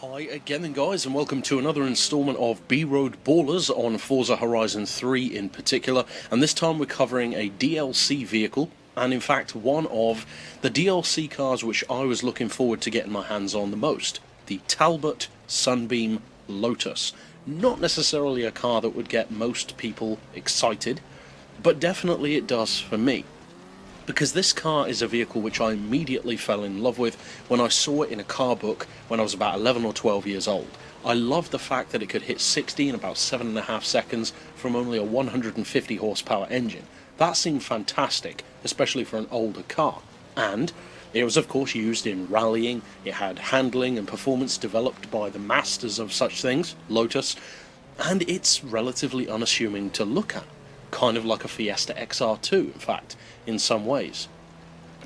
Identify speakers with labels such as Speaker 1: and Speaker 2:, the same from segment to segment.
Speaker 1: Hi again then guys, and welcome to another installment of B-Road Ballers on Forza Horizon 3 in particular, and this time we're covering a DLC vehicle, and in fact one of the DLC cars which I was looking forward to getting my hands on the most, the Talbot Sunbeam Lotus. Not necessarily a car that would get most people excited, but definitely it does for me. Because this car is a vehicle which I immediately fell in love with when I saw it in a car book when I was about 11 or 12 years old. I loved the fact that it could hit 60 in about 7.5 seconds from only a 150 horsepower engine. That seemed fantastic, especially for an older car. And it was of course used in rallying, it had handling and performance developed by the masters of such things, Lotus, and it's relatively unassuming to look at. Kind of like a Fiesta XR2, in fact, in some ways.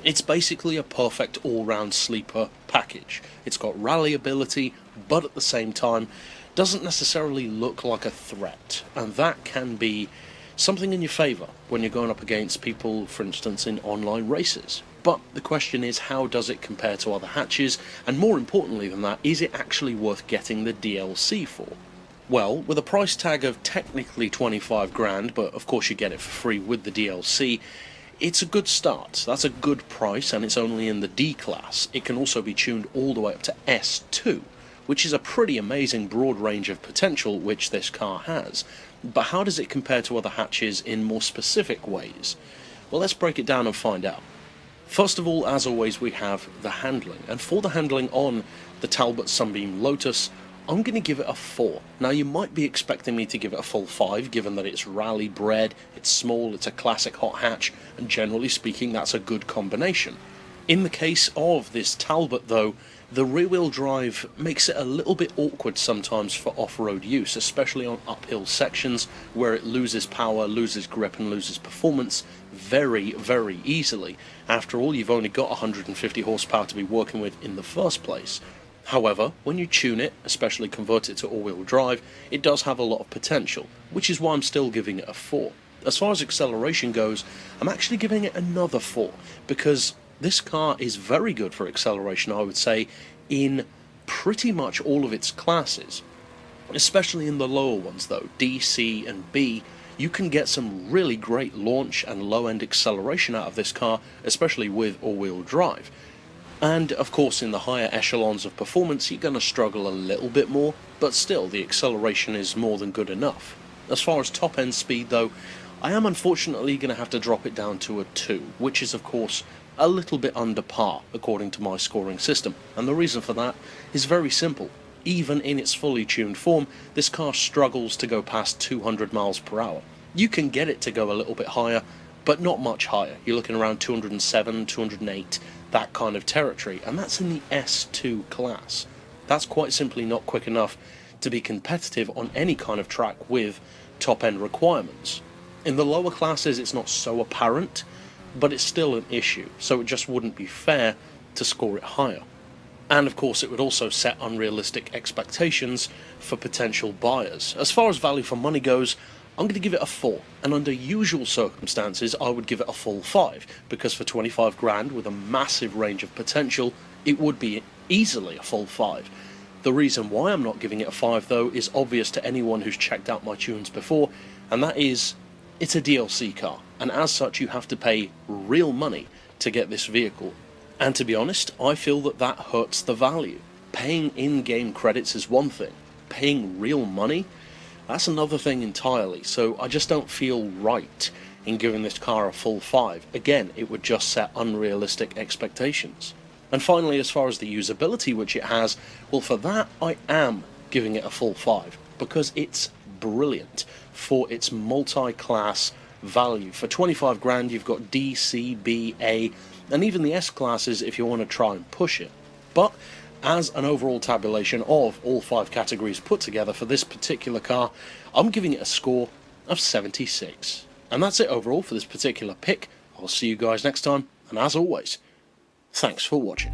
Speaker 1: It's basically a perfect all-round sleeper package. It's got rally ability, but at the same time doesn't necessarily look like a threat, and that can be something in your favour when you're going up against people, for instance, in online races. But the question is, how does it compare to other hatches, and more importantly than that, is it actually worth getting the DLC for? Well, with a price tag of technically 25 grand, but of course you get it for free with the DLC, it's a good start. That's a good price, and it's only in the D class. It can also be tuned all the way up to S2, which is a pretty amazing broad range of potential which this car has. But how does it compare to other hatches in more specific ways? Well, let's break it down and find out. First of all, as always, we have the handling, and for the handling on the Talbot Sunbeam Lotus, I'm going to give it a 4. Now you might be expecting me to give it a full 5, given that it's rally bred, it's small, it's a classic hot hatch, and generally speaking that's a good combination. In the case of this Talbot though, the rear-wheel drive makes it a little bit awkward sometimes for off-road use, especially on uphill sections where it loses power, loses grip and loses performance very, very easily. After all, you've only got 150 horsepower to be working with in the first place. However, when you tune it, especially convert it to all-wheel drive, it does have a lot of potential, which is why I'm still giving it a 4. As far as acceleration goes, I'm actually giving it another 4, because this car is very good for acceleration, I would say, in pretty much all of its classes. Especially in the lower ones though, D, C and B, you can get some really great launch and low-end acceleration out of this car, especially with all-wheel drive. And of course in the higher echelons of performance you're going to struggle a little bit more, but still the acceleration is more than good enough. As far as top end speed though, I am unfortunately going to have to drop it down to a 2, which is of course a little bit under par according to my scoring system, and the reason for that is very simple. Even in its fully tuned form, this car struggles to go past 200 miles per hour. You can get it to go a little bit higher, but not much higher. You're looking around 207, 208, that kind of territory, and that's in the S2 class. That's quite simply not quick enough to be competitive on any kind of track with top-end requirements. In the lower classes it's not so apparent, but it's still an issue, so it just wouldn't be fair to score it higher. And of course it would also set unrealistic expectations for potential buyers. As far as value for money goes, I'm going to give it a 4, and under usual circumstances I would give it a full 5, because for 25 grand with a massive range of potential, it would be easily a full 5. The reason why I'm not giving it a 5 though is obvious to anyone who's checked out my tunes before, and that is, it's a DLC car, and as such you have to pay real money to get this vehicle. And to be honest, I feel that that hurts the value. Paying in-game credits is one thing, paying real money, that's another thing entirely, so I just don't feel right in giving this car a full 5. Again, it would just set unrealistic expectations. And finally, as far as the usability which it has, well for that I am giving it a full 5, because it's brilliant for its multi-class value. For 25 grand you've got D, C, B, A, and even the S classes if you want to try and push it. But as an overall tabulation of all 5 categories put together for this particular car, I'm giving it a score of 76. And that's it overall for this particular pick. I'll see you guys next time, and as always, thanks for watching.